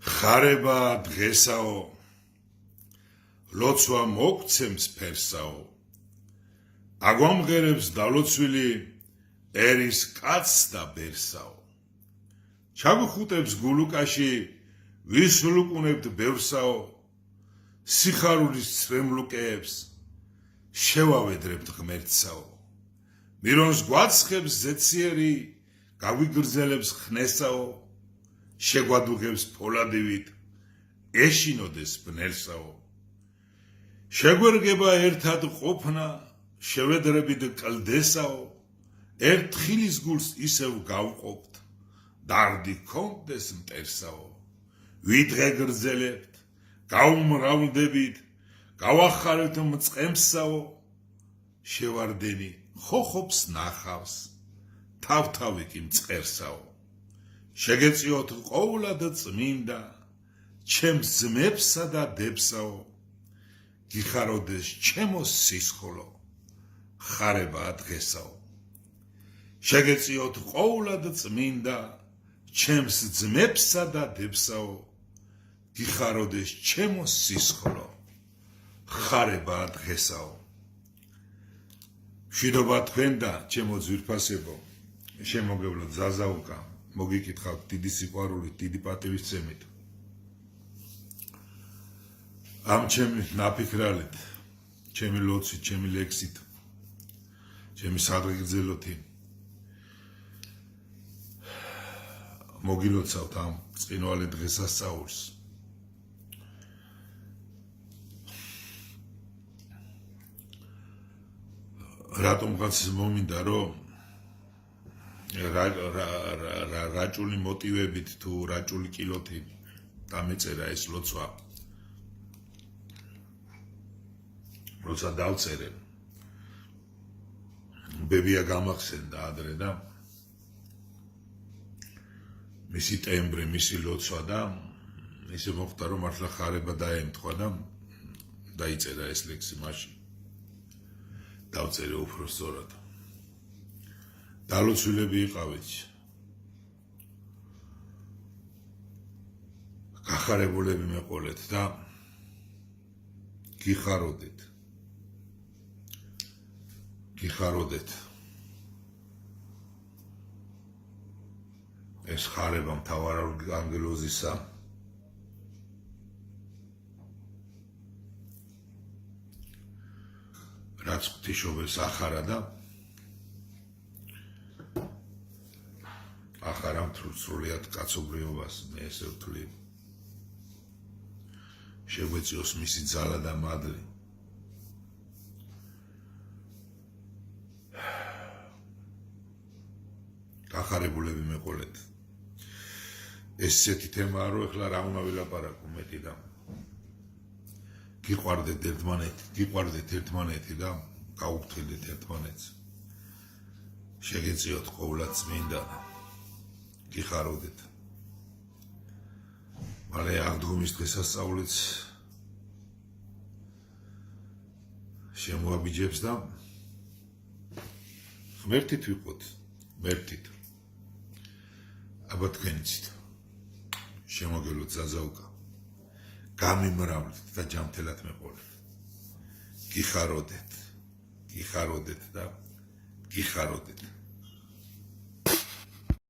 ხარება დღესაო ლოცვა მოგცემს ფერსაო აგვამღერებს დალოცვილი ერის კაცს და ბერსაო ჩაგვხუტებს გულუკაში ვისლუკუნებთ ბევრსაო სიხარულის ცრემლუკეებს შევავედრებთ ღმერთსაო მირონს გვაცხებს ზეციერი გაგვიგრძელებს ხნესაო შეგვადუღებს ფოლადივით ეშინოდეს ბნერსაო შეგვერგება ერთად ყოფნა შევედრებით კლდესაო ერთ ხილის გულს ისევ გავყოფთ დარდი კონდეს მტერსაო ვიდღე გრძელებთ გაუმრავლდებით გავახარებთ მწყემსაო შევარდენი ხოხობს ნახავს თავთავი კი მწყერსაო შეგეწიოთ ყოვლად წმინდა ჩემს ძმებსა და დებსაო გიხაროდეს ჩემო სისხლო ხარება დღესაო შეგეწიოთ ყოვლად წმინდა ჩემს ძმებსა და დებსაო გიხაროდეს ჩემო სისხლო ხარება დღესაო მშვიდობა თქვენ და ჩემო ძვირფასებო შემოგევლოთ ზაზაუკა მოგიკითხავთ დიდი სიყვარულით დიდი პატივისცემით ამ ჩემი ნაფიქრალით ჩემი ლოცვით ჩემი ლექსით ჩემი სადღეგრძელოთი მოგილოცავთ ამ წინვალე დღესასწაულს რატომღაც მომინდა რომ რაჭული მოტივებით თუ რაჭული კილოთი დამეწერა ეს ლოცვა როცა დავწერე ბებია გამახსენდა ადრე და მისი ტემბრი მისი ლოცვა და ისე მოხდა რომ მართლა ხარება დაემთხვა და დაიწერა ეს ლექსი მაშინ დავწერე უფრო სწორად დალოცვილები იყავით გახარებულები მეყოლეთ და გიხაროდეთ ეს ხარება მთავარ ანგელოზისა რაც ღვთისმშობელს ახარა და ახარა სრულიად კაცობრიობას მე ესე ვთვლი შეგვეწიოს მისი ძალა და მადლი გახარებულები მეყოლეთ ესეთი თემაა რომ ეხლა რა უნდა ვილაპარაკო მეტი და გიყვარდეთ ერთმანეთი და გაუგრძელდეთ ერთმანეთს შეგეწიოთ ყოვლად წმინდა გიხაროდეთ მალე აღდგომის დღესასწაულიც შემოაბიჯებს და ღმერთით ვიყოთ ღმერთით აბა თქვენიცით შემოგევლოთ ზაზაუკა გამიმრავლეთ და ჯანმრთელად მეყოლეთ გიხაროდეთ და გიხაროდეთ